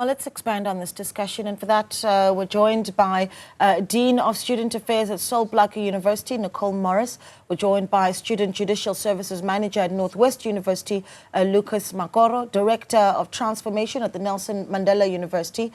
Well, let's expand on this discussion, and for that we're joined by Dean of Student Affairs at Sol Plaatje University, Nicole Morris. We're joined by Student Judicial Services Manager at Northwest University, Lucas Makoro, Director of Transformation at the Nelson Mandela University,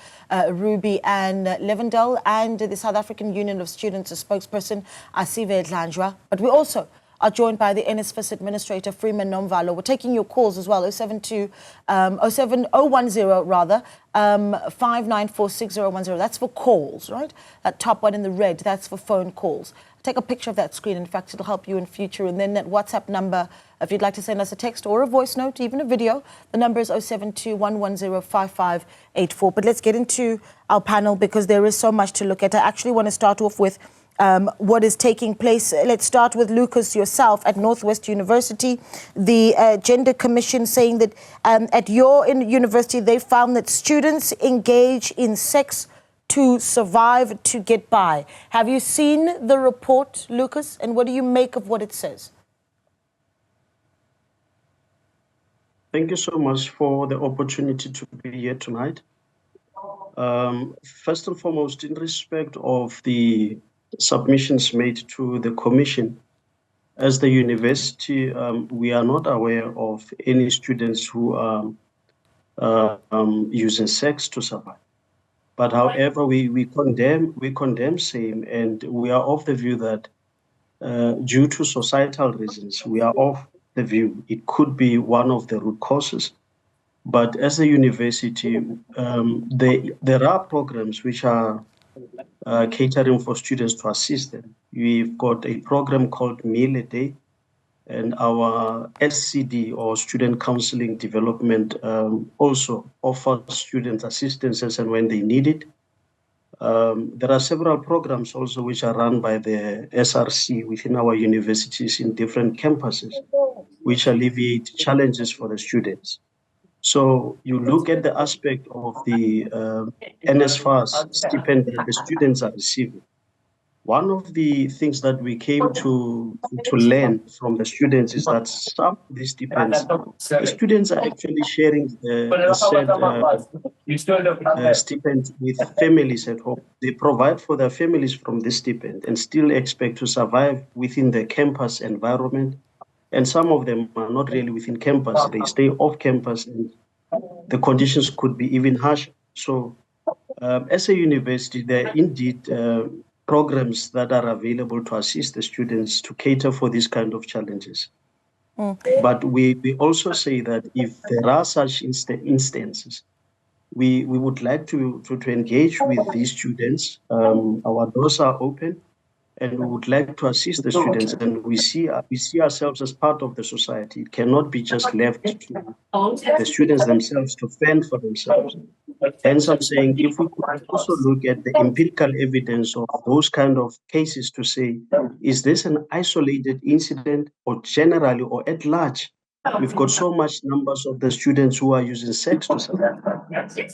Ruby Ann Levendal, and the South African Union of Students, a spokesperson, Asive Dlanjwa. But we also are joined by the NSFAS Administrator, Freeman Nomvalo. We're taking your calls as well, 010 rather, 594610. That's for calls, right? That top one in the red, that's for phone calls. Take a picture of that screen. In fact, it'll help you in future. And then that WhatsApp number, if you'd like to send us a text or a voice note, even a video, the number is 0721105584. But let's get into our panel because there is so much to look at. I actually want to start off with what is taking place. Let's start with Lucas, yourself at Northwest University. The Gender Commission saying that at your university, they found that students engage in sex to survive, to get by. Have you seen the report, Lucas? And what do you make of what it says? Thank you so much for the opportunity to be here tonight. First and foremost, in respect of the submissions made to the Commission, as the university, we are not aware of any students who are using sex to survive. But however, we condemn same, and we are of the view that due to societal reasons, we are of the view it could be one of the root causes. But as a university, there are programs which are catering for students to assist them. We've got a program called Meal a Day, and our SCD, or Student Counseling Development, also offers students assistance as and when they need it. There are several programs also which are run by the SRC within our universities in different campuses, which alleviate challenges for the students. So you look at the aspect of the NSFAS stipend that the students are receiving. One of the things that we came to learn from the students is that some of these stipends, the students are actually sharing the said stipend with families at home. They provide for their families from this stipend and still expect to survive within the campus environment. And some of them are not really within campus. They stay off campus, and the conditions could be even harsher. So as a university, there are indeed programs that are available to assist the students to cater for these kind of challenges. But we also say that if there are such instances, we would like to engage with these students. Our doors are open, and we would like to assist the students, and we see ourselves as part of the society. It cannot be just left to the students themselves to fend for themselves. Hence, I'm saying if we could also look at the empirical evidence of those kind of cases to say, is this an isolated incident, or generally or at large? We've got so much numbers of the students who are using sex to survive.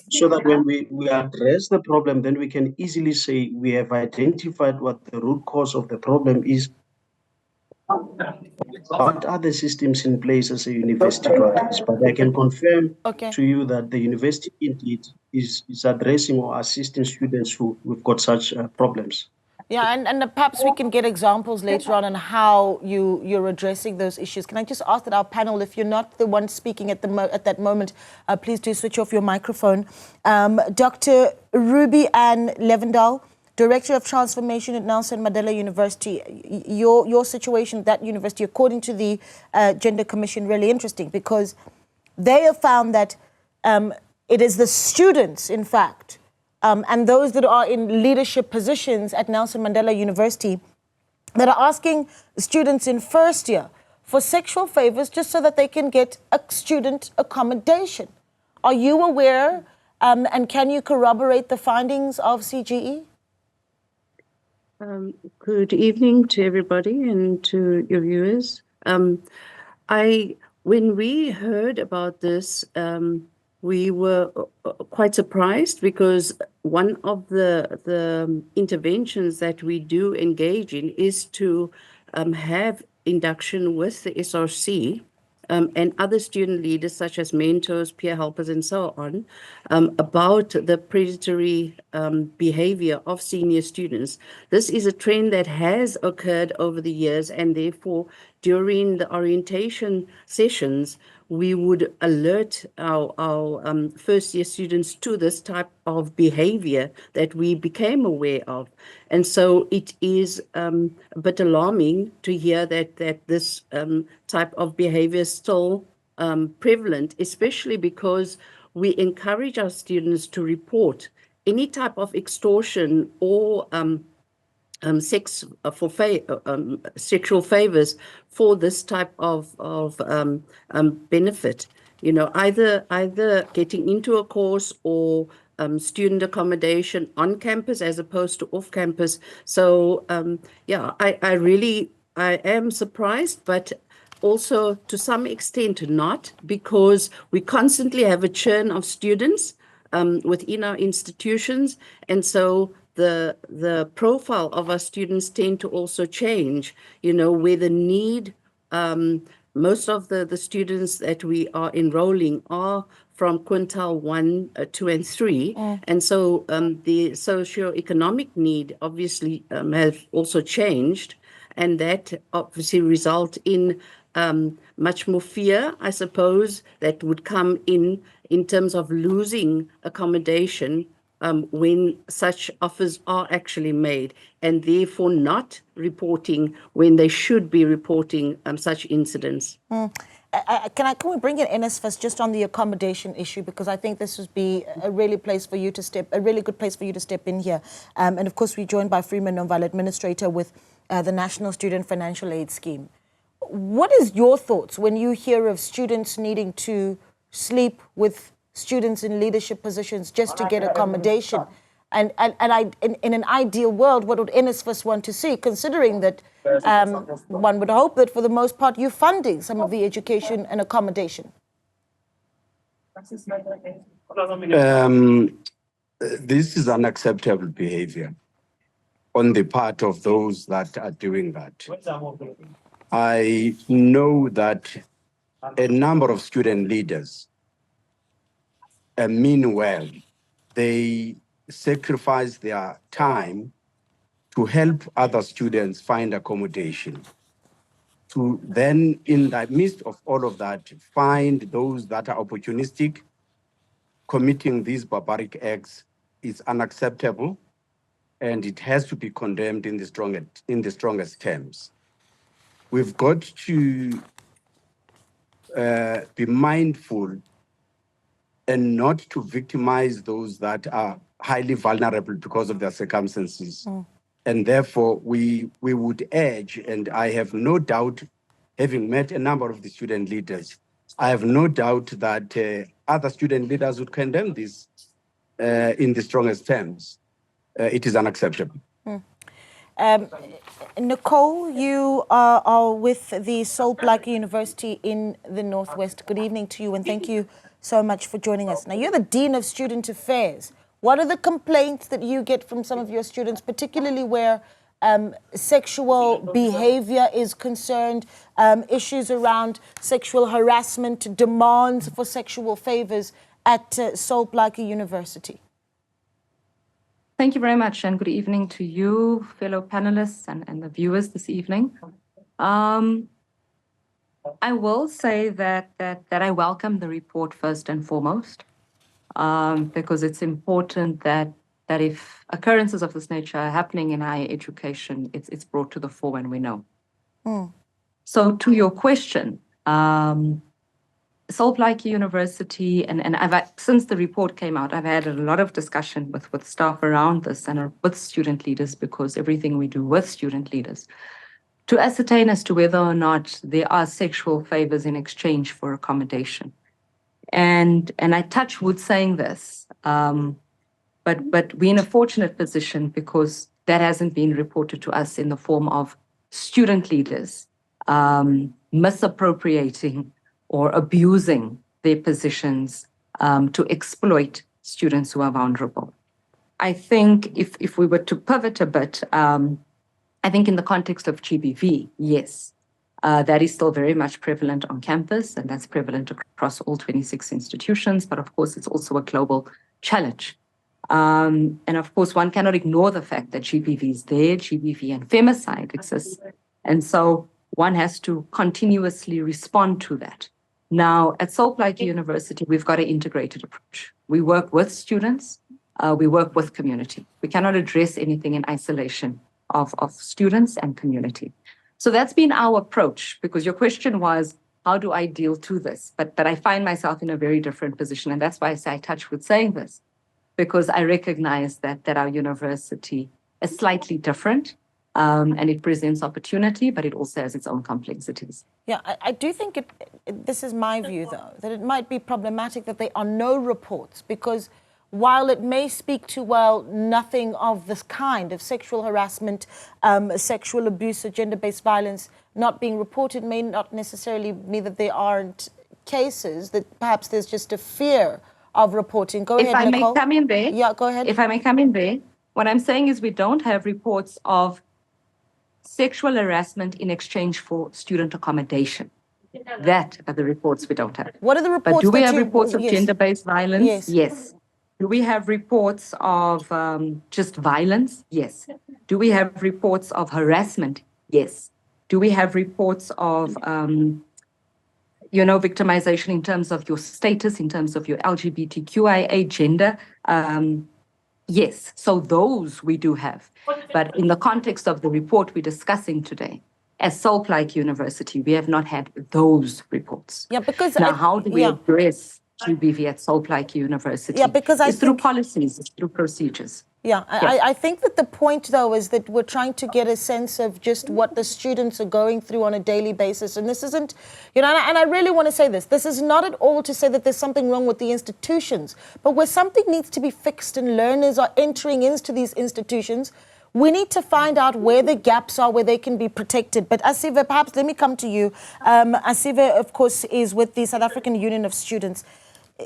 So that when we address the problem, then we can easily say we have identified what the root cause of the problem is. What are the systems in place as a university to address? But I can confirm to you that the university indeed is addressing or assisting students who've got such problems. Yeah, and perhaps we can get examples later on how you're addressing those issues. Can I just ask that our panel, if you're not the one speaking at that moment, please do switch off your microphone. Dr. Ruby Ann Levendal, Director of Transformation at Nelson Mandela University. Your situation at that university, according to the Gender Commission, really interesting because they have found that it is the students, in fact, and those that are in leadership positions at Nelson Mandela University that are asking students in first year for sexual favors just so that they can get a student accommodation. Are you aware and can you corroborate the findings of CGE? Good evening to everybody and to your viewers. When we heard about this, we were quite surprised because one of the interventions that we do engage in is to have induction with the SRC and other student leaders such as mentors, peer helpers, and so on, about the predatory behavior of senior students. This is a trend that has occurred over the years, and therefore during the orientation sessions, we would alert our first year students to this type of behavior that we became aware of. And so it is a bit alarming to hear that this type of behavior is still prevalent, especially because we encourage our students to report any type of extortion or sexual favors for this type of benefit. You know, either getting into a course or student accommodation on campus as opposed to off campus. So yeah, I am surprised, but also to some extent not, because we constantly have a churn of students within our institutions, and so the profile of our students tend to also change, you know, where the need, most of the students that we are enrolling are from quintile 1, 2, and 3. And so the socioeconomic need obviously has also changed, and that obviously result in much more fear, I suppose, that would come in terms of losing accommodation when such offers are actually made, and therefore not reporting when they should be reporting such incidents. Can we bring in NSFAS just on the accommodation issue, because I think this would be a really good place for you to step in here. And of course, we're joined by Freeman Unveiled, administrator with the National Student Financial Aid Scheme. What is your thoughts when you hear of students needing to sleep with students in leadership positions just to get accommodation? And in an ideal world, what would NSFAS want to see, considering that one would hope that for the most part you're funding some of the education and accommodation? This is unacceptable behavior on the part of those that are doing that. I know that a number of student leaders mean well. They sacrifice their time to help other students find accommodation, to then, in the midst of all of that, find those that are opportunistic. Committing these barbaric acts is unacceptable, and it has to be condemned in the strongest terms. We've got to be mindful and not to victimize those that are highly vulnerable because of their circumstances. And therefore, we would urge, and I have no doubt, having met a number of the student leaders, I have no doubt that other student leaders would condemn this in the strongest terms. It is unacceptable. Nicole, you are with the Sol Plaatje University in the Northwest. Good evening to you, and thank you so much for joining us. Now, you're the Dean of Student Affairs. What are the complaints that you get from some of your students, particularly where sexual behavior is concerned, issues around sexual harassment, demands for sexual favors at Sol Plaatje University? Thank you very much, and good evening to you, fellow panelists and the viewers this evening. I will say that I welcome the report first and foremost, because it's important that if occurrences of this nature are happening in higher education, it's brought to the fore when we know. So to your question, Sol Plaatje University, and since the report came out, I've had a lot of discussion with staff around this and with student leaders, because everything we do with student leaders, to ascertain as to whether or not there are sexual favors in exchange for accommodation. And I touch wood saying this, but we're in a fortunate position because that hasn't been reported to us in the form of student leaders misappropriating or abusing their positions to exploit students who are vulnerable. I think if we were to pivot a bit, I think in the context of GBV, yes, That is still very much prevalent on campus, and that's prevalent across all 26 institutions. But of course, it's also a global challenge. And of course, one cannot ignore the fact that GBV is there, GBV and femicide exists. And so one has to continuously respond to that. Now, at Saltpike University, we've got an integrated approach. We work with students, we work with community. We cannot address anything in isolation of students and community. So that's been our approach, because your question was, how do I deal to this? But I find myself in a very different position. And that's why I say I touch with saying this, because I recognize that our university is slightly different, and it presents opportunity, but it also has its own complexities. Yeah, I do think this is my view, though, that it might be problematic that there are no reports, because while it may speak to, well, nothing of this kind of sexual harassment, sexual abuse or gender-based violence not being reported, may not necessarily mean that there aren't cases, that perhaps there's just a fear of reporting. Go ahead, Nicole. If I may come in there. Yeah, go ahead. If I may come in there, what I'm saying is we don't have reports of sexual harassment in exchange for student accommodation. That are the reports we don't have. What are the reports? But do we have reports of gender-based violence? Yes. Yes. Do we have reports of just violence? Yes. Do we have reports of harassment? Yes. Do we have reports of, victimization in terms of your status, in terms of your LGBTQIA gender? Yes. So those we do have. But in the context of the report we're discussing today, as Saltpike University, we have not had those reports. Yeah, because now, how do we address GBV at Saltpike University? Yeah, because it's through policies, it's through procedures. Yeah, I think that the point, though, is that we're trying to get a sense of just what the students are going through on a daily basis. And this isn't, and I really want to say this. This is not at all to say that there's something wrong with the institutions, but where something needs to be fixed and learners are entering into these institutions, we need to find out where the gaps are, where they can be protected. But Asiva, perhaps let me come to you. Asiva, of course, is with the South African Union of Students.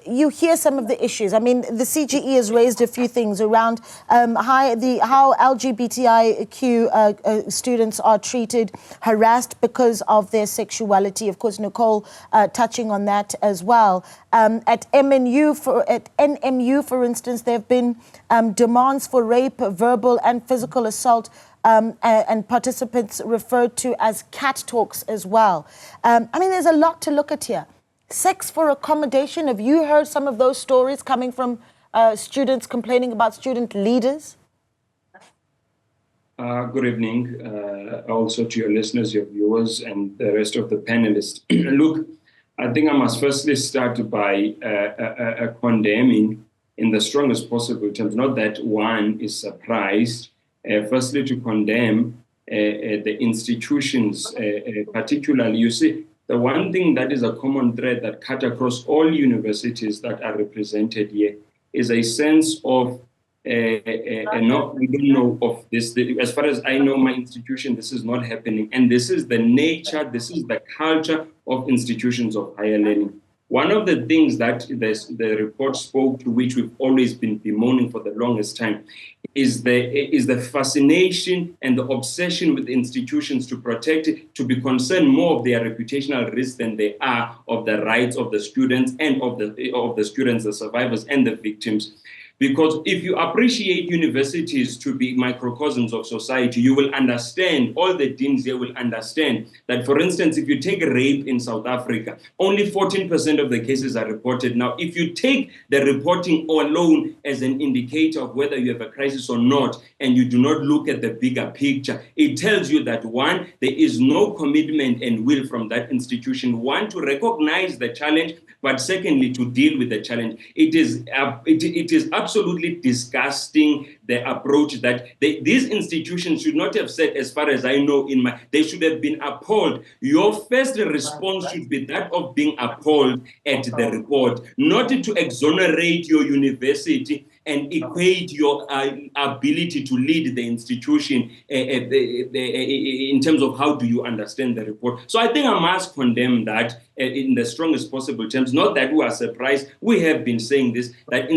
You hear some of the issues. I mean, the CGE has raised a few things around how LGBTIQ students are treated, harassed because of their sexuality. Of course, Nicole touching on that as well. At NMU, for instance, there have been demands for rape, verbal and physical assault, and participants referred to as cat talks as well. I mean, there's a lot to look at here. Sex for accommodation. Have you heard some of those stories coming from students complaining about student leaders? Good evening, also to your listeners, your viewers, and the rest of the panelists. Look, I think I must firstly start by condemning in the strongest possible terms, not that one is surprised, firstly to condemn the institutions, particularly, you see, the one thing that is a common thread that cut across all universities that are represented here is a sense of, we don't know of this. As far as I know, my institution, this is not happening. And this is the nature, this is the culture of institutions of higher learning. One of the things that the report spoke to, which we've always been bemoaning for the longest time, is the fascination and the obsession with institutions to protect it, to be concerned more of their reputational risk than they are of the rights of the students and of the students, the survivors and the victims. Because if you appreciate universities to be microcosms of society, you will understand, all the deans here will understand that, for instance, if you take rape in South Africa, only 14% of the cases are reported. Now, if you take the reporting alone as an indicator of whether you have a crisis or not, and you do not look at the bigger picture, it tells you that, one, there is no commitment and will from that institution, one, to recognize the challenge, but secondly, to deal with the challenge. It is absolutely disgusting, the approach that these institutions should not have said, as far as I know, they should have been appalled. Your first response should be that of being appalled at the report, not to exonerate your university and equate your ability to lead the institution in terms of how do you understand the report. So I think I must condemn that in the strongest possible terms. Not that we are surprised. We have been saying this, that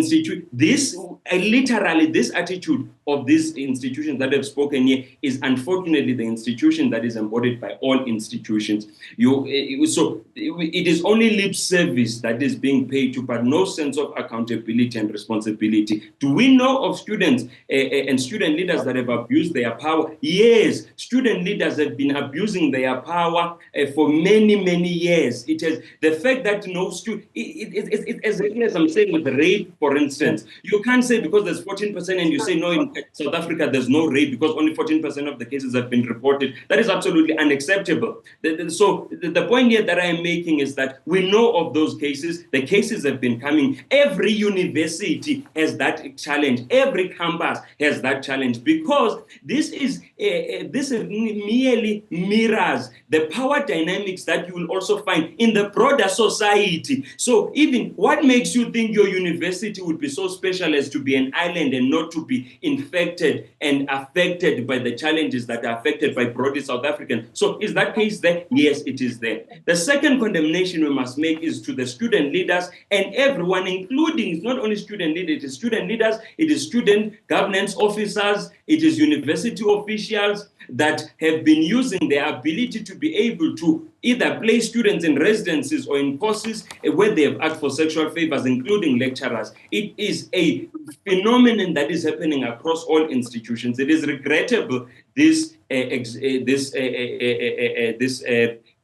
literally this attitude of these institutions that have spoken here is unfortunately the institution that is embodied by all institutions. So it is only lip service that is being paid to, but no sense of accountability and responsibility. Do we know of students and student leaders that have abused their power? Yes, student leaders have been abusing their power for many, many years. It is the fact that no student, as I'm saying with rape, for instance, you can't say because there's 14% and you say no, in South Africa there's no rape because only 14% of the cases have been reported. That is absolutely unacceptable. So the point here that I am making is that we know of those cases. The cases have been coming. Every university has that challenge. Every campus has that challenge, because this merely mirrors the power dynamics that you will also find in the broader society. So even what makes you think your university would be so special as to be an island and not to be infected and affected by the challenges that are affected by broader South Africans? So is that case there? Yes, it is there. The second condemnation we must make is to the student leaders and everyone, including, it's not only student leaders, it is student leaders, it is student governance officers, it is university officials that have been using their ability to be able to either place students in residencies or in courses where they have asked for sexual favors, including lecturers. It is a phenomenon that is happening across all institutions. It is regrettable, this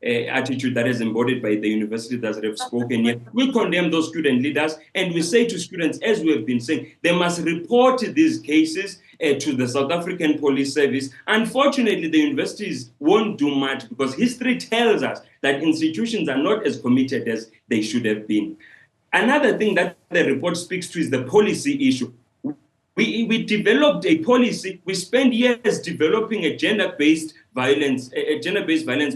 attitude that is embodied by the university that have spoken here. We condemn those student leaders, and we say to students, as we have been saying, they must report these cases to the South African Police Service. Unfortunately, the universities won't do much because history tells us that institutions are not as committed as they should have been. Another thing that the report speaks to is the policy issue. We developed a policy. We spent years developing a gender-based violence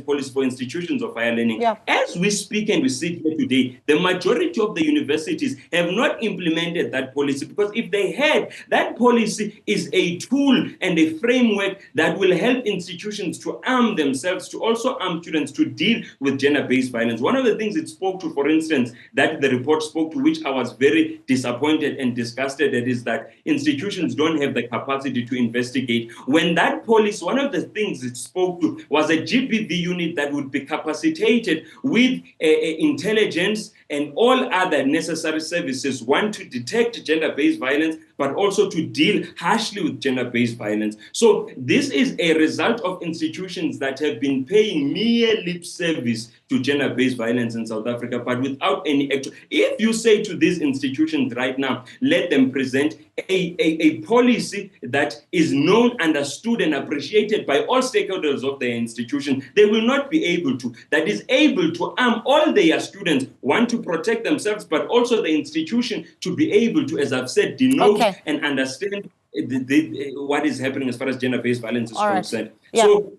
policy for institutions of higher learning. Yeah. As we speak and we sit here today, the majority of the universities have not implemented that policy, because if they had, that policy is a tool and a framework that will help institutions to arm themselves, to also arm students to deal with gender-based violence. One of the things it spoke to, for instance, that the report spoke to, which I was very disappointed and disgusted at, is that institutions don't have the capacity to investigate. When that policy, one of the things it spoke to was a GBV unit that would be capacitated with intelligence and all other necessary services, one, to detect gender-based violence, but also to deal harshly with gender-based violence. So this is a result of institutions that have been paying mere lip service to gender-based violence in South Africa, but without any actual. If you say to these institutions right now, let them present a policy that is known, understood, and appreciated by all stakeholders of their institution, they will not be able to. That is able to arm all their students, one, to protect themselves, but also the institution to be able to, as I've said, denote and understand what is happening as far as gender-based violence is concerned. Yeah. So,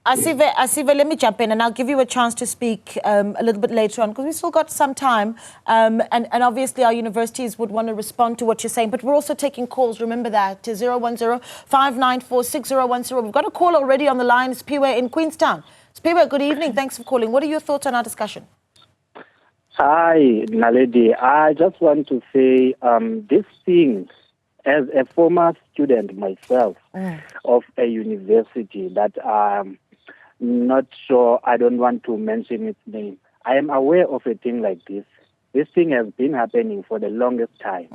Asive, let me jump in, and I'll give you a chance to speak a little bit later on, because we've still got some time, and obviously our universities would want to respond to what you're saying, but we're also taking calls. Remember that, to 010-594-6010. We've got a call already on the line. It's Piwe in Queenstown. Piwe, good evening. Thanks for calling. What are your thoughts on our discussion? Hi, Naledi. I just want to say this thing, as a former student myself of a university that not sure, I don't want to mention its name. I am aware of a thing like this. This thing has been happening for the longest time.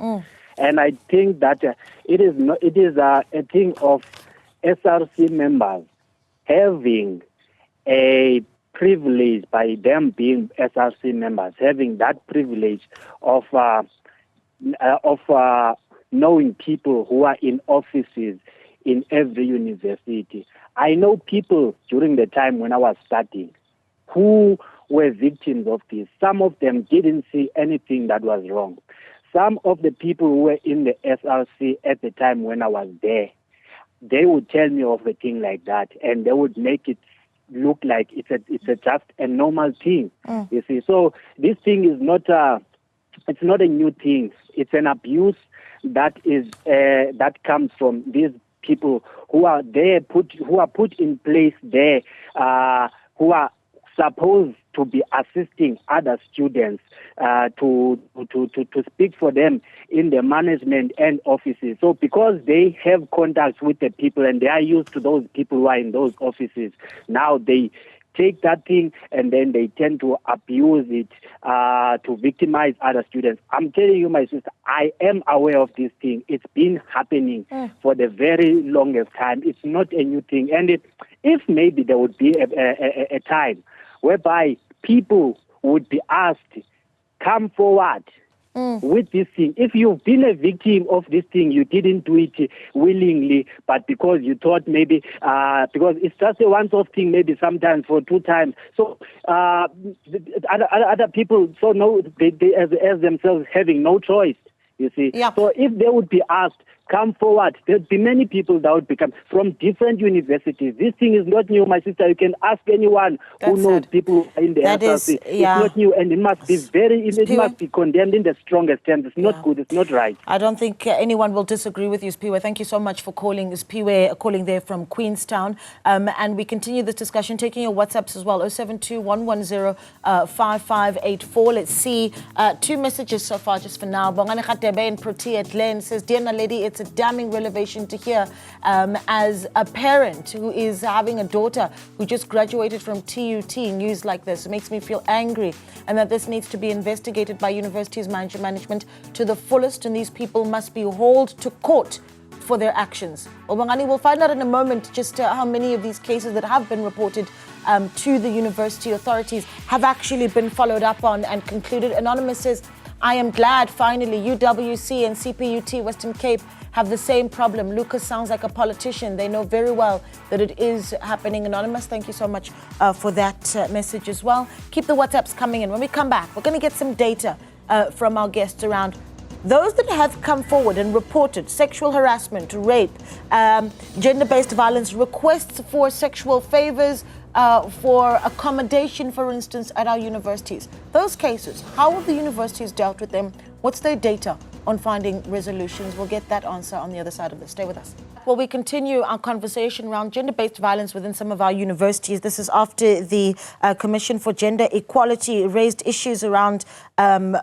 And I think that it is a thing of SRC members having a privilege, by them being SRC members, having that privilege of knowing people who are in offices in every university. I know people during the time when I was studying who were victims of this. Some of them didn't see anything that was wrong. Some of the people who were in the SRC at the time when I was there, they would tell me of a thing like that, and they would make it look like it's just a normal thing. You see, so this thing is not it's not a new thing. It's an abuse that is that comes from these people who are there, who are put in place there, who are supposed to be assisting other students to speak for them in the management and offices. So because they have contacts with the people and they are used to those people who are in those offices, now they take that thing and then they tend to abuse it to victimize other students. I'm telling you, my sister, I am aware of this thing. It's been happening for the very longest time. It's not a new thing. And if maybe there would be a time whereby people would be asked, come forward with this thing. If you've been a victim of this thing, you didn't do it willingly, but because you thought maybe, because it's just a once-off thing, maybe sometimes for 2 times. So other people, so no, they as themselves having no choice, you see. Yeah. So if they would be asked, come forward, there'd be many people that would become from different universities. This thing is not new, my sister. You can ask anyone who knows people in the SRC. It's not new, and it must be it must be condemned in the strongest terms. It's not good. It's not right. I don't think anyone will disagree with you, Spiwe. Thank you so much for calling. Spiwe calling there from Queenstown. And we continue this discussion, taking your WhatsApps as well, 072-110-5584. Let's see 2 messages so far just for now. Bongani Khatebe in Protea Glen says, Dear Naledi, it's a damning revelation to hear as a parent who is having a daughter who just graduated from TUT. News like this makes me feel angry, and that this needs to be investigated by universities management to the fullest, and these people must be hauled to court for their actions. Well, Bongani, we'll find out in a moment just how many of these cases that have been reported to the university authorities have actually been followed up on and concluded. Anonymous says, I am glad finally UWC and CPUT Western Cape have the same problem. Lucas sounds like a politician. They know very well that it is happening. Anonymous, thank you so much for that message as well. Keep the WhatsApps coming in. When we come back, we're going to get some data from our guests around those that have come forward and reported sexual harassment, rape, gender-based violence, requests for sexual favors, for accommodation, for instance, at our universities. Those cases, how have the universities dealt with them? What's their data on finding resolutions? We'll get that answer on the other side of this. Stay with us. Well, we continue our conversation around gender-based violence within some of our universities. This is after the Commission for Gender Equality raised issues around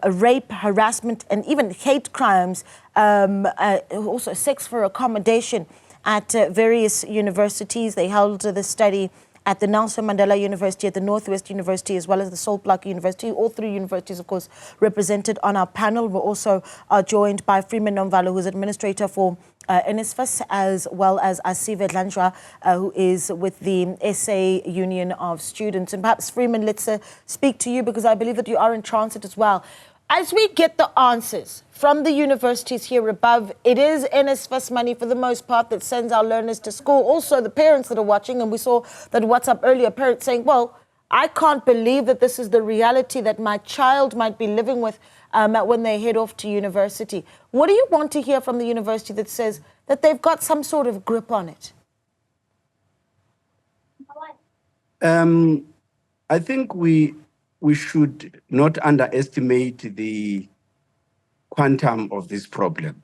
rape, harassment, and even hate crimes, also sex for accommodation at various universities. They held the study at the Nelson Mandela University, at the Northwest University, as well as the Salt Park University. All 3 universities, of course, represented on our panel. We're also joined by Freeman Nomvalo, who's administrator for NSFAS, as well as Asive Dlanjwa, who is with the SA Union of Students. And perhaps, Freeman, let's speak to you, because I believe that you are in transit as well. As we get the answers from the universities here above, it is NSFAS money for the most part that sends our learners to school. Also, the parents that are watching, and we saw that WhatsApp earlier, parents saying, well, I can't believe that this is the reality that my child might be living with when they head off to university. What do you want to hear from the university that says that they've got some sort of grip on it? I think we should not underestimate the quantum of this problem.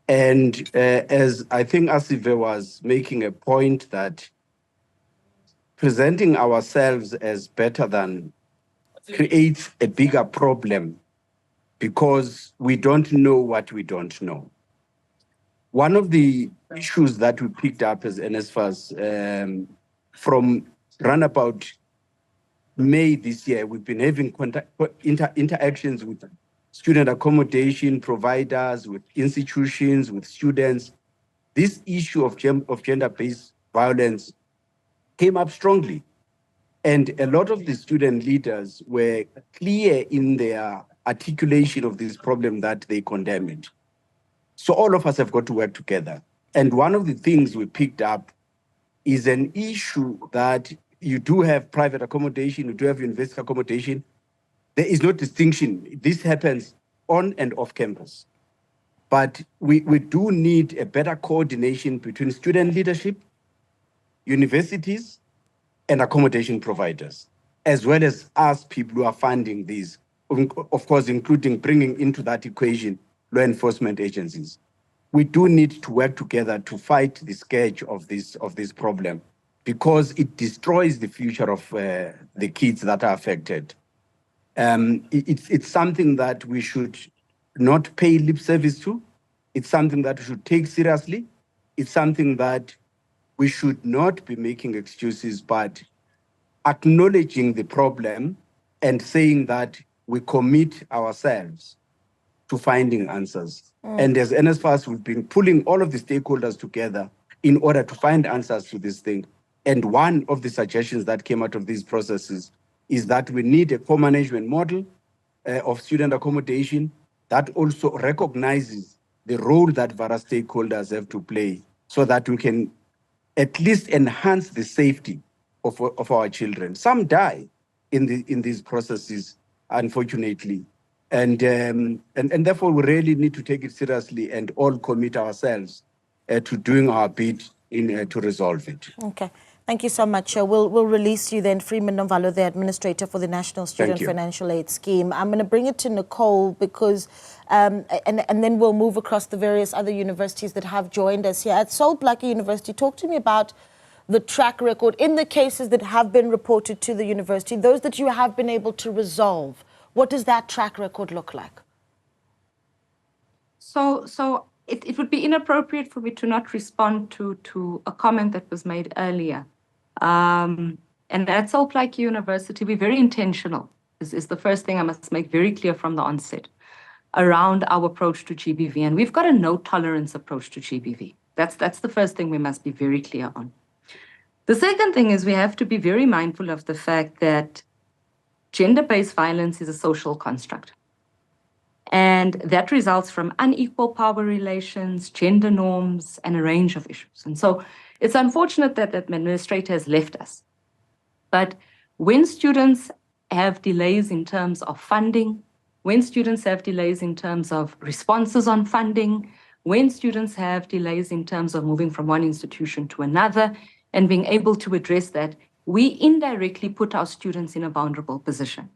And as I think Asive was making a point that presenting ourselves as better than creates a bigger problem because we don't know what we don't know. One of the issues that we picked up as NSFAS from roundabout May this year, we've been having interactions with student accommodation providers, with institutions, with students. This issue of gender-based violence came up strongly. And a lot of the student leaders were clear in their articulation of this problem that they condemn it. So all of us have got to work together. And one of the things we picked up is an issue that you do have private accommodation, you do have university accommodation. There is no distinction. This happens on and off campus. But we do need a better coordination between student leadership, universities, and accommodation providers, as well as us people who are funding these, of course, including bringing into that equation law enforcement agencies. We do need to work together to fight the scourge of this problem, because it destroys the future of the kids that are affected. It's something that we should not pay lip service to. It's something that we should take seriously. It's something that we should not be making excuses, but acknowledging the problem and saying that we commit ourselves to finding answers. And as NSFAS, we've been pulling all of the stakeholders together in order to find answers to this thing. And one of the suggestions that came out of these processes is that we need a co-management model of student accommodation that also recognizes the role that various stakeholders have to play, so that we can at least enhance the safety of our children. Some die in these processes, unfortunately. And therefore, we really need to take it seriously and all commit ourselves to doing our bit to resolve it. Okay. Thank you so much. We'll release you then, Freeman Nomvalo, the Administrator for the National Student Financial Aid Scheme. I'm going to bring it to Nicole because, and then we'll move across the various other universities that have joined us here. At Sol Plaatje University, talk to me about the track record in the cases that have been reported to the university, those that you have been able to resolve. What does that track record look like? So it would be inappropriate for me to not respond to a comment that was made earlier. And at Sol Plaatje University, we're very intentional. This is the first thing I must make very clear from the onset around our approach to GBV. And we've got a no-tolerance approach to GBV. That's the first thing we must be very clear on. The second thing is we have to be very mindful of the fact that gender-based violence is a social construct. And that results from unequal power relations, gender norms, and a range of issues. And so it's unfortunate that the administrator has left us. But when students have delays in terms of funding, when students have delays in terms of responses on funding, when students have delays in terms of moving from one institution to another and being able to address that, we indirectly put our students in a vulnerable position.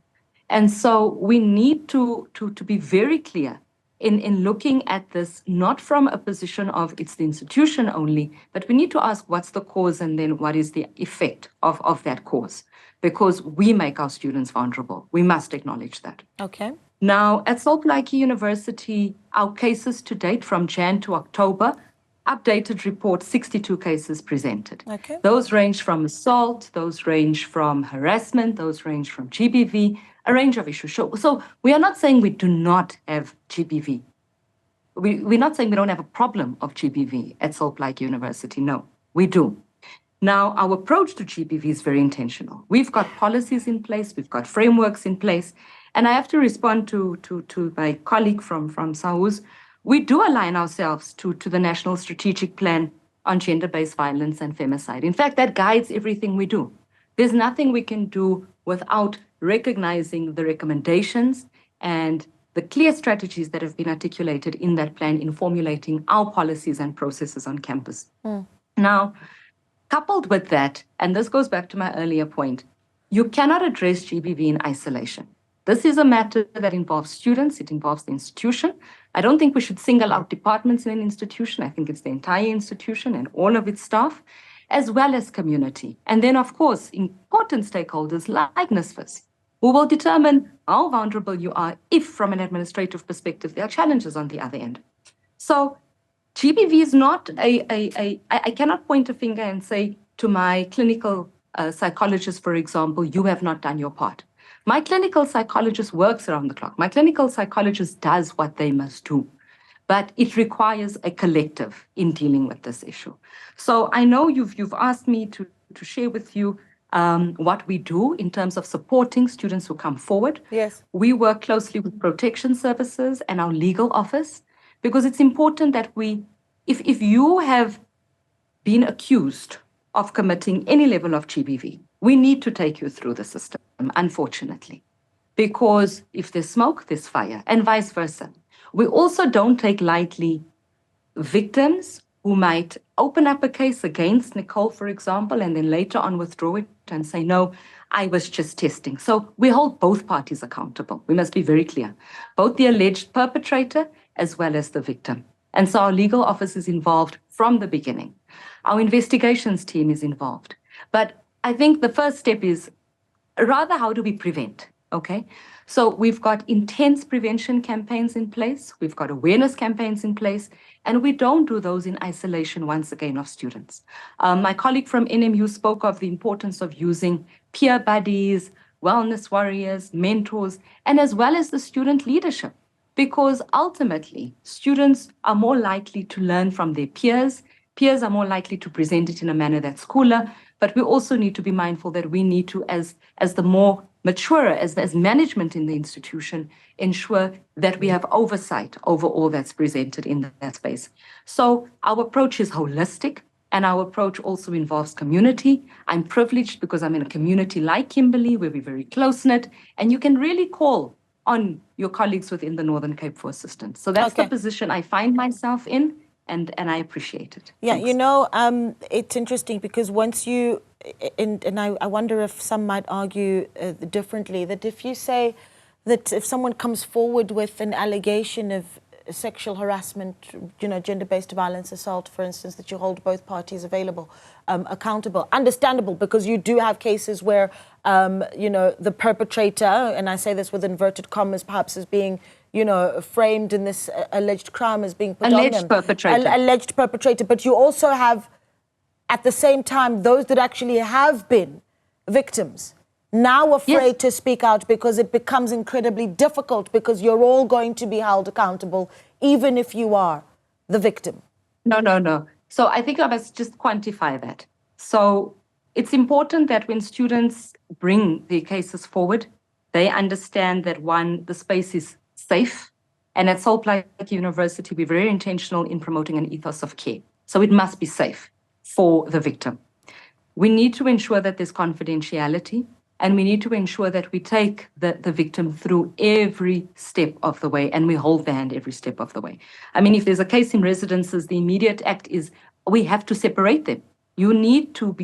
And so we need to be very clear in looking at this, not from a position of it's the institution only, but we need to ask what's the cause and then what is the effect of that cause, because we make our students vulnerable. We must acknowledge that. Okay. Now, at Sol Plaatje University, our cases to date from Jan to October, updated report, 62 cases presented. Okay. Those range from assault, those range from harassment, those range from GBV, a range of issues. So we are not saying we do not have GBV. We're not saying we don't have a problem of GBV at Sol Plaatje University. No, we do. Now, our approach to GBV is very intentional. We've got policies in place, we've got frameworks in place, and I have to respond to my colleague from SAUS. We do align ourselves to the National Strategic Plan on Gender-Based Violence and Femicide. In fact, that guides everything we do. There's nothing we can do without recognizing the recommendations and the clear strategies that have been articulated in that plan in formulating our policies and processes on campus. Now, coupled with that, and this goes back to my earlier point, you cannot address GBV in isolation. This is a matter that involves students, it involves the institution. I don't think we should single out departments in an institution. I think it's the entire institution and all of its staff, as well as community. And then, of course, important stakeholders like NSFAS, who will determine how vulnerable you are if, from an administrative perspective, there are challenges on the other end. So GBV is not I cannot point a finger and say to my clinical psychologist, for example, you have not done your part. My clinical psychologist works around the clock. My clinical psychologist does what they must do. But it requires a collective in dealing with this issue. So I know you've asked me to share with you what we do in terms of supporting students who come forward. Yes. We work closely with protection services and our legal office, because it's important that if you have been accused of committing any level of GBV, we need to take you through the system, unfortunately, because if there's smoke, there's fire, and vice versa. We also don't take lightly victims who might open up a case against Nicole, for example, and then later on withdraw it and say, no, I was just testing. So we hold both parties accountable. We must be very clear. Both the alleged perpetrator as well as the victim. And so our legal office is involved from the beginning. Our investigations team is involved. But I think the first step is rather how do we prevent, okay? So we've got intense prevention campaigns in place, we've got awareness campaigns in place, and we don't do those in isolation, once again, of students. My colleague from NMU spoke of the importance of using peer buddies, wellness warriors, mentors, and as well as the student leadership, because ultimately students are more likely to learn from their peers. Peers are more likely to present it in a manner that's cooler, but we also need to be mindful that we need to, as the more mature, as management in the institution, ensure that we have oversight over all that's presented in that space. So our approach is holistic, and our approach also involves community. I'm privileged because I'm in a community like Kimberley, where we're very close-knit, and you can really call on your colleagues within the Northern Cape for assistance. So that's the position I find myself in, and I appreciate it. Yeah, Thanks. you know, it's interesting because once you, and I wonder if some might argue differently, that if you say that if someone comes forward with an allegation of sexual harassment, you know, gender-based violence, assault, for instance, that you hold both parties accountable. Understandable, because you do have cases where, you know, the perpetrator, and I say this with inverted commas, perhaps as being, you know, framed in this alleged crime as being put on them. Alleged perpetrator. But you also have, at the same time, those that actually have been victims, now afraid to speak out because it becomes incredibly difficult, because you're all going to be held accountable, even if you are the victim. No. So I think I must just quantify that. So it's important that when students bring their cases forward, they understand that, one, the space is safe. And at Salt Lake University, we're very intentional in promoting an ethos of care. So it must be safe for the victim. We need to ensure that there's confidentiality, and we need to ensure that we take the victim through every step of the way, and we hold the hand every step of the way. I mean, if there's a case in residences, the immediate act is we have to separate them. You need to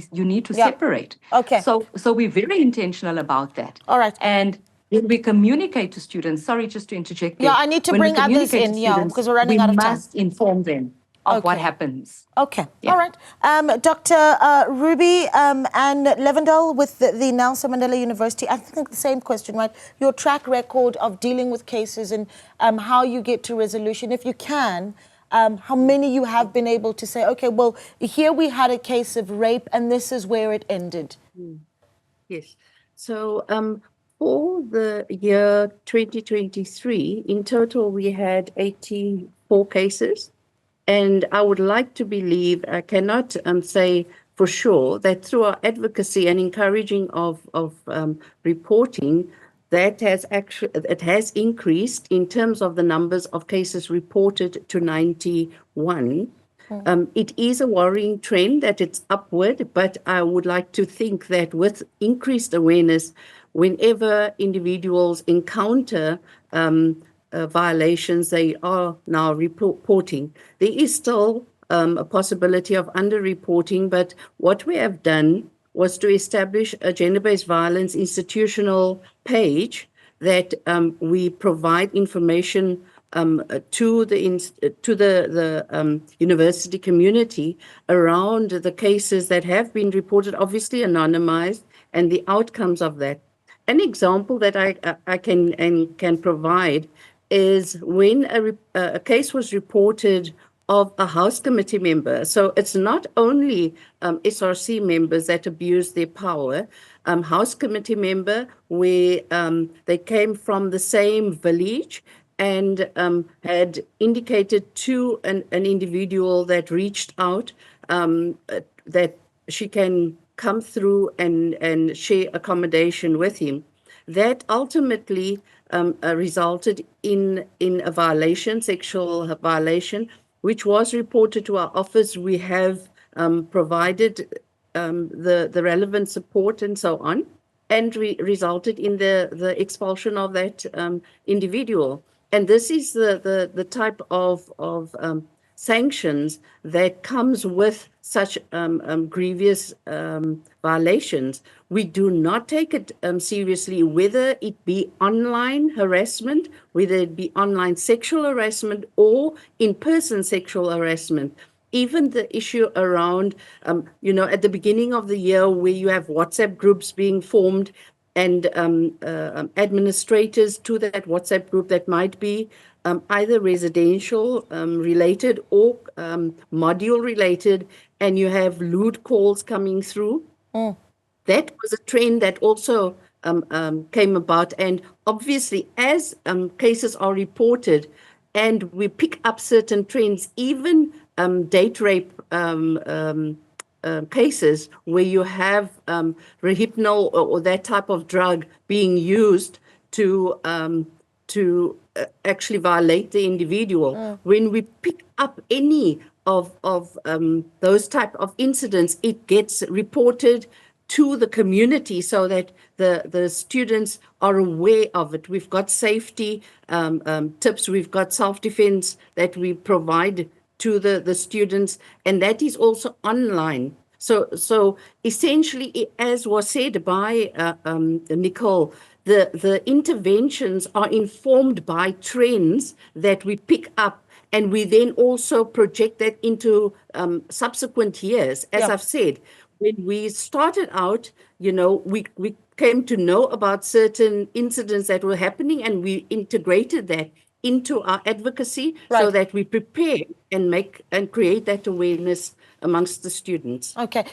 separate. Okay. So we're very intentional about that. All right. And when we communicate to students, sorry, just to interject there. Yeah, I need to bring others in, because we're running out of time. We must inform them of what happens. Okay, Yeah. all right. Dr. Ruby and Levendal with the Nelson Mandela University, I think the same question, right? Your track record of dealing with cases and how you get to resolution, if you can, how many you have been able to say, okay, well, here we had a case of rape and this is where it ended. Yes. So for the year 2023, in total, we had 84 cases. And I would like to believe, I cannot say for sure, that through our advocacy and encouraging of reporting, it has increased in terms of the numbers of cases reported to 91. It is a worrying trend that it's upward, but I would like to think that with increased awareness, whenever individuals encounter violations they are now reporting. There is still a possibility of underreporting, but what we have done was to establish a gender-based violence institutional page that we provide information to the university community around the cases that have been reported, obviously anonymized, and the outcomes of that. An example that I can provide is when a case was reported of a House committee member. So it's not only SRC members that abuse their power. House committee member where they came from the same village and had indicated to an individual that reached out that she can come through and share accommodation with him. That ultimately resulted in a violation, sexual violation, which was reported to our office. We have provided the relevant support and so on, and resulted in the expulsion of that individual. And this is the type of sanctions that comes with such grievous violations, we do not take it seriously, whether it be online harassment, whether it be online sexual harassment or in-person sexual harassment. Even the issue around, at the beginning of the year where you have WhatsApp groups being formed and administrators to that WhatsApp group that might be either residential related or module related, and you have lewd calls coming through. That was a trend that also came about. And obviously, as cases are reported and we pick up certain trends, even date rape cases where you have Rohypnol or that type of drug being used to actually violate the individual. When we pick up any of those type of incidents, it gets reported to the community so that the students are aware of it. We've got safety tips, we've got self-defense that we provide to the students, and that is also online. So essentially, as was said by Nicole, the interventions are informed by trends that we pick up, and we then also project that into subsequent years. As I've said, when we started out, we came to know about certain incidents that were happening, and we integrated that into our advocacy so that we prepare and create that awareness amongst the students. Okay,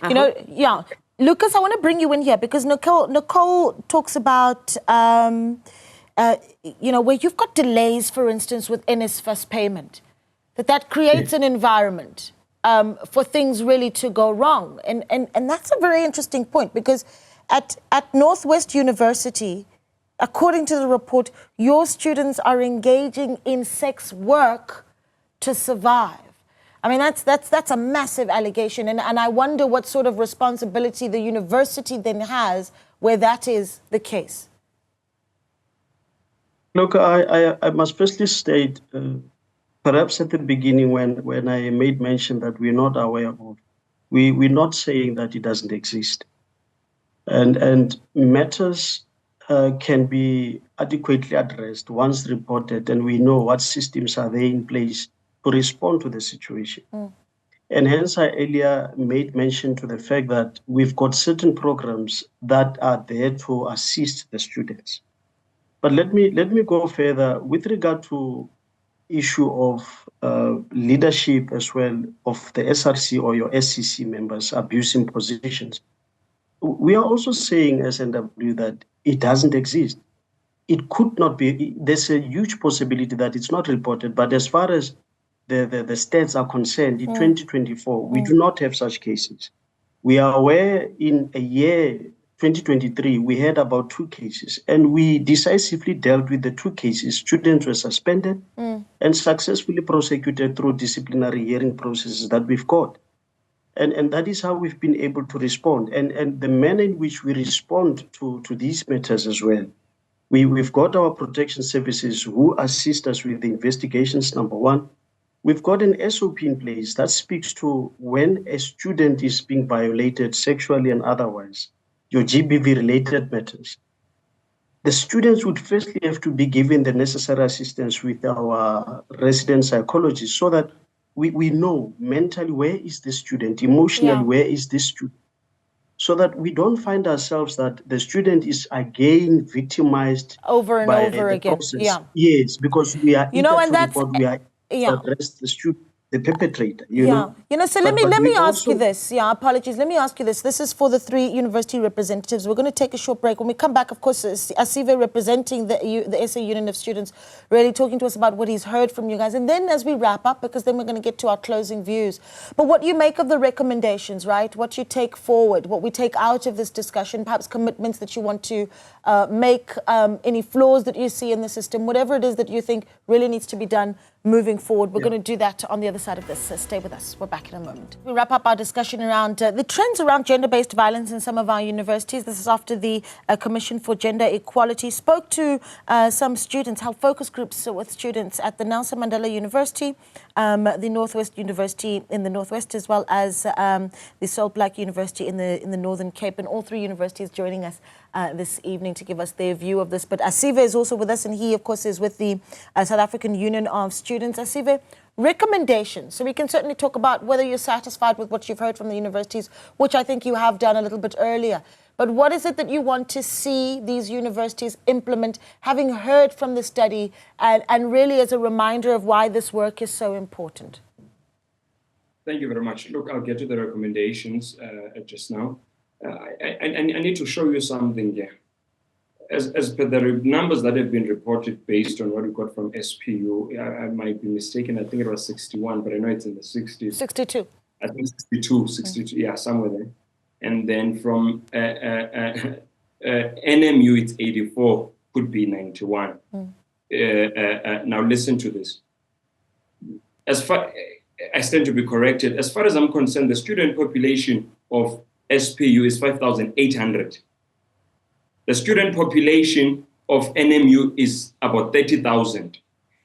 Lucas, I want to bring you in here because Nicole talks about, where you've got delays, for instance, with NSFAS payment, that creates an environment for things really to go wrong. And that's a very interesting point because at Northwest University, according to the report, your students are engaging in sex work to survive. I mean, that's a massive allegation. And I wonder what sort of responsibility the university then has where that is the case. Look, I must firstly state, perhaps at the beginning when I made mention that we're not aware of, we're not saying that it doesn't exist. And matters can be adequately addressed once reported, and we know what systems are there in place to respond to the situation. And hence I earlier made mention to the fact that we've got certain programs that are there to assist the students. But let me go further with regard to issue of leadership as well of the SRC or your SCC members abusing positions. We are also saying as NW that it doesn't exist. It could not be. There's a huge possibility that it's not reported, but as far as the stats are concerned, in 2024, we do not have such cases. We are aware in a year, 2023, we had about 2 cases, and we decisively dealt with the 2 cases. Students were suspended and successfully prosecuted through disciplinary hearing processes that we've got. And that is how we've been able to respond. And the manner in which we respond to these matters as well. We've got our protection services who assist us with the investigations, number one. We've got an SOP in place that speaks to when a student is being violated sexually and otherwise, your GBV-related matters. The students would firstly have to be given the necessary assistance with our resident psychologists so that we know mentally where is the student, emotionally where is this student, so that we don't find ourselves that the student is again victimized over and over again. Process. Yes, because we are we are to arrest the student, the perpetrator. You know. So let me ask you this. Apologies. Let me ask you this. This is for the 3 university representatives. We're going to take a short break. When we come back, of course, Asive representing the SA Union of Students, really talking to us about what he's heard from you guys. And then as we wrap up, because then we're going to get to our closing views. But what you make of the recommendations, right? What you take forward, what we take out of this discussion, perhaps commitments that you want to make, any flaws that you see in the system, whatever it is that you think really needs to be done moving forward. We're going to do that on the other side of this. So stay with us. We're back in a moment. We wrap up our discussion around the trends around gender-based violence in some of our universities. This is after the Commission for Gender Equality spoke to some students, held focus groups with students at the Nelson Mandela University, the Northwest University in the Northwest, as well as the Soul Black University in the Northern Cape, and all three universities joining us this evening to give us their view of this. But Asive is also with us, and he, of course, is with the South African Union of Students. Asive, recommendations. So we can certainly talk about whether you're satisfied with what you've heard from the universities, which I think you have done a little bit earlier. But what is it that you want to see these universities implement, having heard from the study, and really as a reminder of why this work is so important? Thank you very much. Look, I'll get to the recommendations just now. I need to show you something here. As per the numbers that have been reported based on what we got from SPU, I might be mistaken. I think it was 61, but I know it's in the 60s. 62. I think 62, yeah, somewhere there. And then from NMU, it's 84, could be 91. Now listen to this. As far I stand to be corrected, as far as I'm concerned, the student population of SPU is 5,800. The student population of NMU is about 30,000.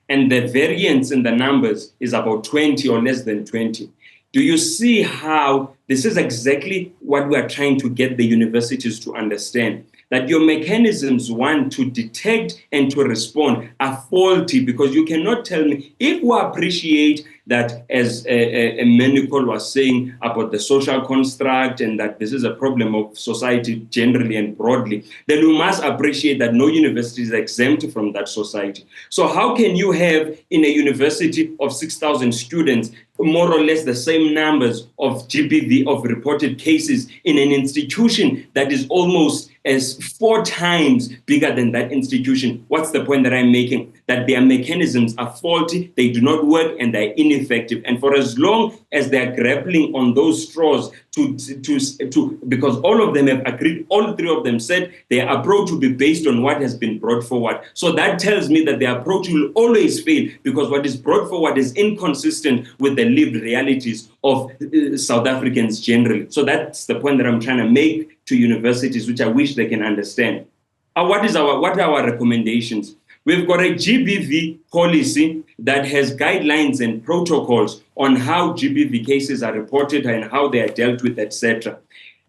And the variance in the numbers is about 20 or less than 20. Do you see how this is exactly what we are trying to get the universities to understand? That your mechanisms, one, to detect and to respond are faulty, because you cannot tell me, if we appreciate that, as Nicole was saying about the social construct and that this is a problem of society generally and broadly, then we must appreciate that no university is exempt from that society. So how can you have in a university of 6,000 students more or less the same numbers of GBV, of reported cases, in an institution that is almost as 4 times bigger than that institution? What's the point that I'm making? That their mechanisms are faulty, they do not work, and they're ineffective. And for as long as they're grappling on those straws because all of them have agreed, all 3 of them said their approach will be based on what has been brought forward. So that tells me that their approach will always fail, because what is brought forward is inconsistent with the lived realities of South Africans generally. So that's the point that I'm trying to make to universities, which I wish they can understand. What are our recommendations? We've got a GBV policy that has guidelines and protocols on how GBV cases are reported and how they are dealt with, etc.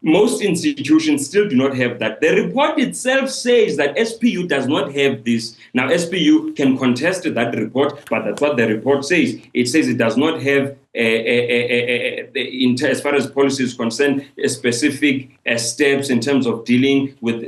Most institutions still do not have that. The report itself says that SPU does not have this. Now, SPU can contest that report, but that's what the report says. It says it does not have, as far as policy is concerned, specific steps in terms of dealing with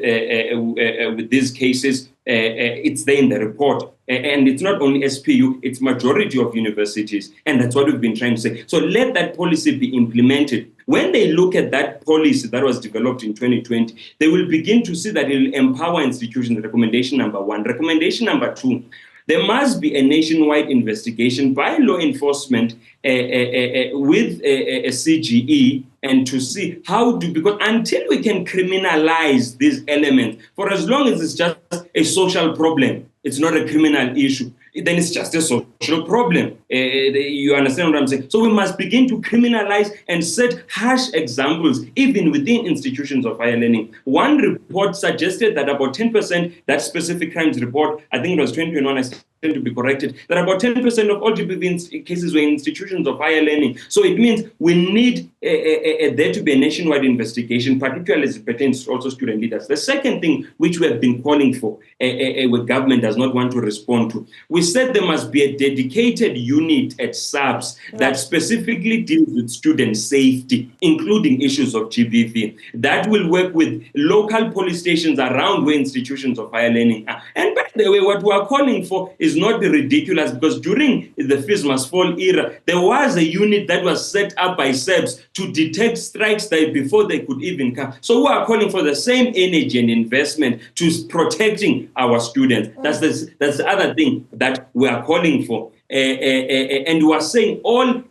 these cases. It's there in the report. And it's not only SPU, it's majority of universities. And that's what we've been trying to say. So let that policy be implemented. When they look at that policy that was developed in 2020, they will begin to see that it will empower institutions. Recommendation number 1. Recommendation number 2, there must be a nationwide investigation by law enforcement with a CGE, and to see because until we can criminalize these elements, for as long as it's just a social problem, it's not a criminal issue, then it's just a social problem. You understand what I'm saying? So we must begin to criminalize and set harsh examples, even within institutions of higher learning. One report suggested that about 10%, that specific crimes report, I think it was 2021, I stand to be corrected, that about 10% of all GBV cases were in institutions of higher learning. So it means we need there to be a nationwide investigation, particularly as it pertains to also student leaders. The second thing which we have been calling for, what government does not want to respond to, we said there must be a dedicated unit at SAPS that specifically deals with student safety, including issues of GBV. That will work with local police stations around where institutions of higher learning are. And by the way, what we are calling for is not ridiculous, because during the Fees Must Fall era, there was a unit that was set up by SAPS to detect strikes before they could even come. So we are calling for the same energy and investment to protecting our students. That's the other thing that we are calling for. And we are saying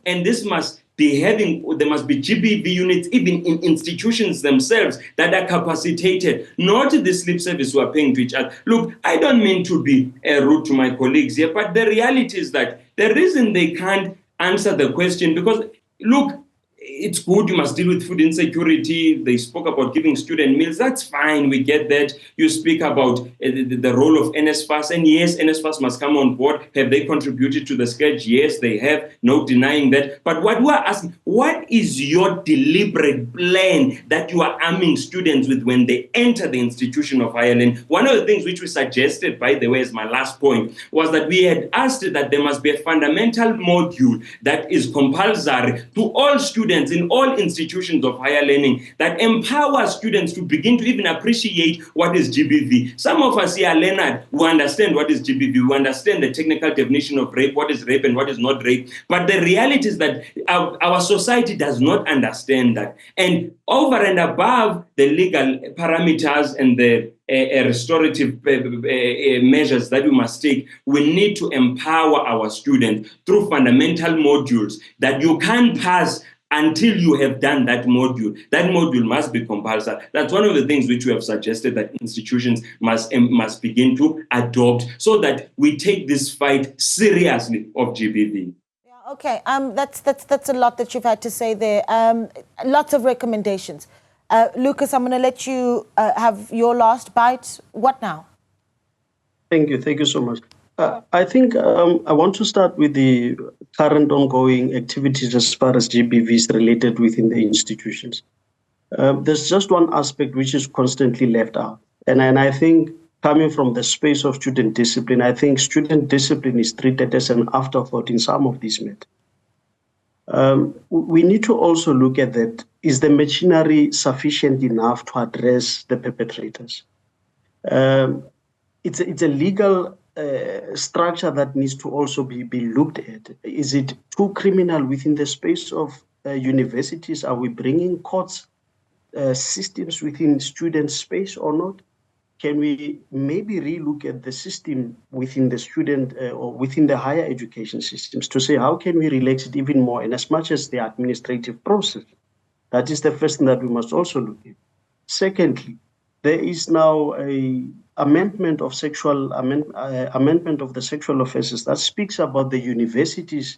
this must be there must be GBV units even in institutions themselves that are capacitated, not the slip service we are paying to each other. Look, I don't mean to be rude to my colleagues here, but the reality is that The reason they can't answer the question, because look, it's good, you must deal with food insecurity. They spoke about giving student meals. That's fine, we get that. You speak about the role of NSFAS, and yes, NSFAS must come on board. Have they contributed to the sketch? Yes, they have, no denying that. But what we are asking, what is your deliberate plan that you are arming students with when they enter the institution of higher learning? One of the things which we suggested, by the way, as my last point, was that we had asked that there must be a fundamental module that is compulsory to all students in all institutions of higher learning, that empowers students to begin to even appreciate what is GBV. Some of us here, Leonard, who understand what is GBV, we understand the technical definition of rape, what is rape and what is not rape. But the reality is that our society does not understand that. And over and above the legal parameters and the restorative measures that we must take, we need to empower our students through fundamental modules that you can't pass until you have done that module. That module must be compulsory. That's one of the things which we have suggested that institutions must begin to adopt, so that we take this fight seriously of GBV. Yeah, okay, that's a lot that you've had to say there. Lots of recommendations. Lucas, I'm going to let you have your last bite. What now? Thank you so much. I think I want to start with the current ongoing activities as far as GBV is related within the institutions. There's just one aspect which is constantly left out. And I think coming from the space of student discipline, I think student discipline is treated as an afterthought in some of these matters. We need to also look at that. Is the machinery sufficient enough to address the perpetrators? It's a legal structure that needs to also be looked at. Is it too criminal within the space of universities? Are we bringing courts systems within student space or not? Can we maybe relook at the system within the student or within the higher education systems to say how can we relax it even more, and as much as the administrative process? That is the first thing that we must also look at. Secondly, there is now a amendment of the sexual offences that speaks about the universities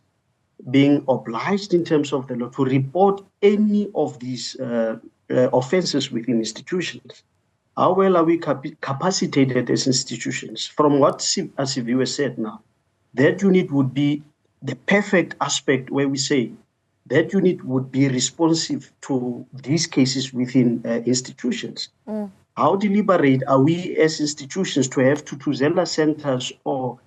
being obliged in terms of the law to report any of these offences within institutions. How well are we capacitated as institutions? From what Asiviwe said now, that unit would be the perfect aspect where we say that unit would be responsive to these cases within institutions. How deliberate are we as institutions to have Tutuzela centers or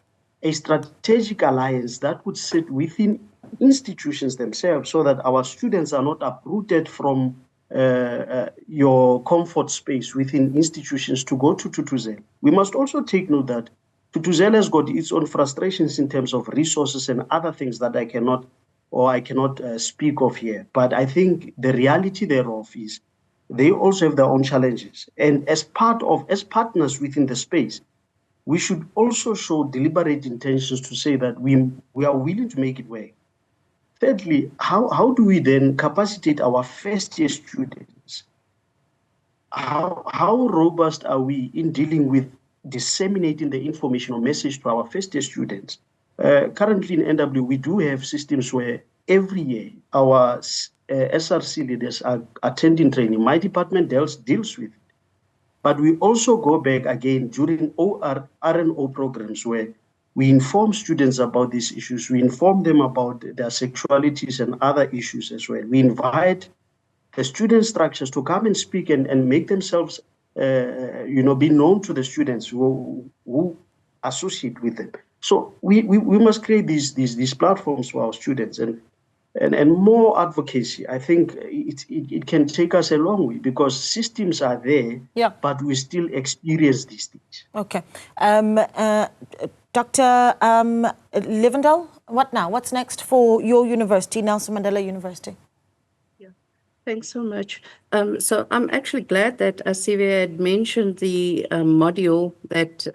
a strategic alliance that would sit within institutions themselves so that our students are not uprooted from your comfort space within institutions to go to Tutuzela? We must also take note that Tutuzela has got its own frustrations in terms of resources and other things that I cannot speak of here. But I think the reality thereof is they also have their own challenges. And as partners within the space, we should also show deliberate intentions to say that we are willing to make it work. Thirdly, how do we then capacitate our first-year students? How robust are we in dealing with disseminating the information or message to our first-year students? Currently in NW, we do have systems where every year our SRC leaders are attending training. My department deals with it. But we also go back again during RNO programs where we inform students about these issues. We inform them about their sexualities and other issues as well. We invite the student structures to come and speak and make themselves, be known to the students who associate with them. So we must create these platforms for our students and more advocacy. I think it can take us a long way because systems are there, but we still experience these things. Okay. Dr. Livendal, what now? What's next for your university, Nelson Mandela University? Thanks so much. So I'm actually glad that Asiviwe had mentioned the module that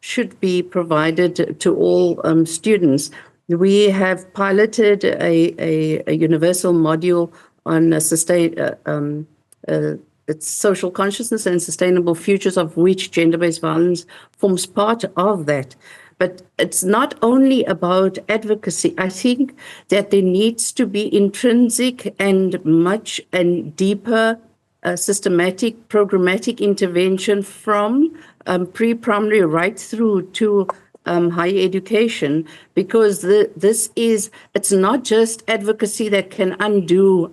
should be provided to all students. We have piloted a universal module on it's social consciousness and sustainable futures, of which gender-based violence forms part of that. But it's not only about advocacy. I think that there needs to be intrinsic and much and deeper systematic, programmatic intervention from pre-primary right through to higher education, because it's not just advocacy that can undo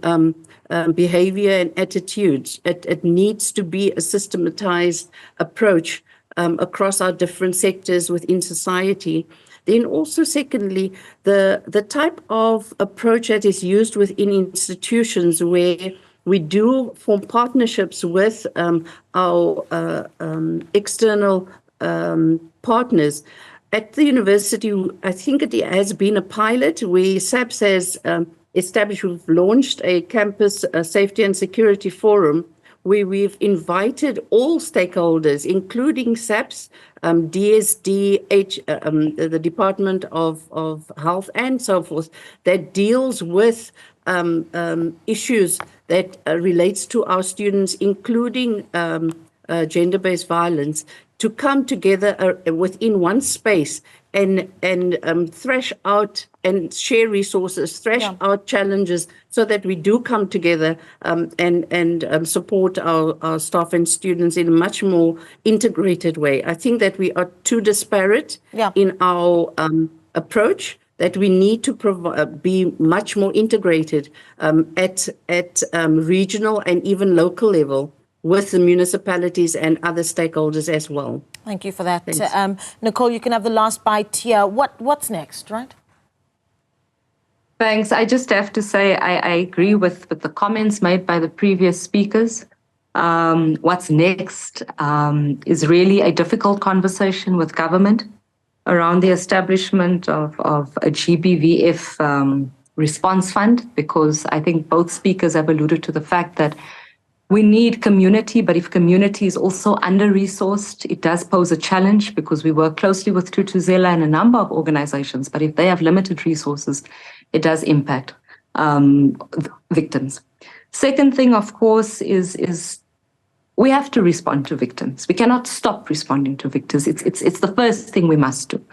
behavior and attitudes. It needs to be a systematized approach across our different sectors within society. Then also, secondly, the type of approach that is used within institutions where we do form partnerships with our external partners. At the university, I think it has been a pilot where SAPS has established, we've launched a campus safety and security forum where we've invited all stakeholders, including SAPS, DSD, the Department of Health and so forth, that deals with issues that relates to our students, including gender-based violence, to come together within one space and thrash out and share resources, thrash out challenges, so that we do come together and support our staff and students in a much more integrated way. I think that we are too disparate in our approach, that we need to be much more integrated at regional and even local level with the municipalities and other stakeholders as well. Thank you for that. Nicole, you can have the last bite here. What's next, right? Thanks. I just have to say I agree with the comments made by the previous speakers. What's next is really a difficult conversation with government around the establishment of a GBVF response fund, because I think both speakers have alluded to the fact that we need community, but if community is also under-resourced, it does pose a challenge, because we work closely with Thuthuzela and a number of organizations, but if they have limited resources, it does impact victims. Second thing, of course, is we have to respond to victims. We cannot stop responding to victims. It's the first thing we must do.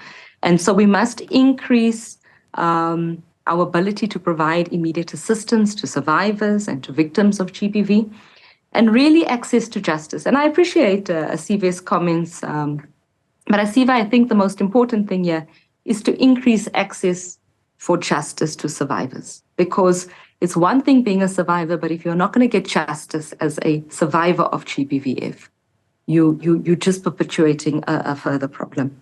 And so we must increase our ability to provide immediate assistance to survivors and to victims of GBV, and really access to justice. And I appreciate Asive's comments, but Asive, I think the most important thing here is to increase access for justice to survivors, because it's one thing being a survivor, but if you're not going to get justice as a survivor of GBVF, you're just perpetuating a further problem.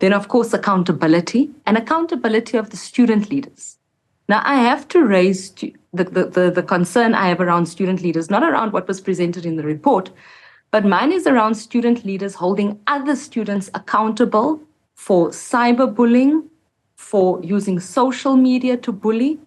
Then, of course, accountability, and accountability of the student leaders. Now, I have to raise the concern I have around student leaders, not around what was presented in the report, but mine is around student leaders holding other students accountable for cyberbullying, for using social media to bully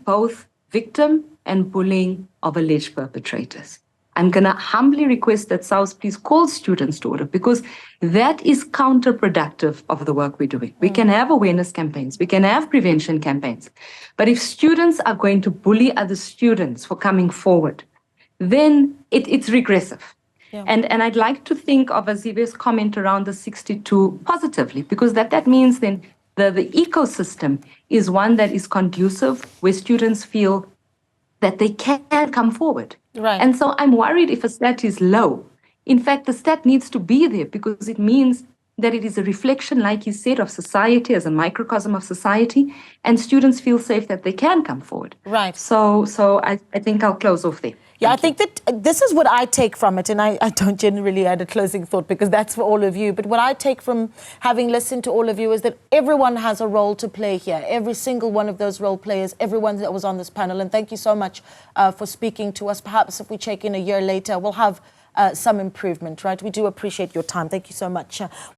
both victim and bullying of alleged perpetrators. I'm going to humbly request that SAWS please call students to order, because that is counterproductive of the work we're doing. We can have awareness campaigns, we can have prevention campaigns, but if students are going to bully other students for coming forward, then it's regressive. Yeah. And I'd like to think of Asive's comment around the 62 positively, because that means then the ecosystem is one that is conducive, where students feel that they can come forward. Right. And so I'm worried if a stat is low. In fact, the stat needs to be there, because it means that it is a reflection, like you said, of society as a microcosm of society, and students feel safe that they can come forward. Right. So I think I'll close off there. Yeah, I think that this is what I take from it, and I don't generally add a closing thought, because that's for all of you. But what I take from having listened to all of you is that everyone has a role to play here. Every single one of those role players, everyone that was on this panel. And thank you so much for speaking to us. Perhaps if we check in a year later, we'll have some improvement, right? We do appreciate your time. Thank you so much.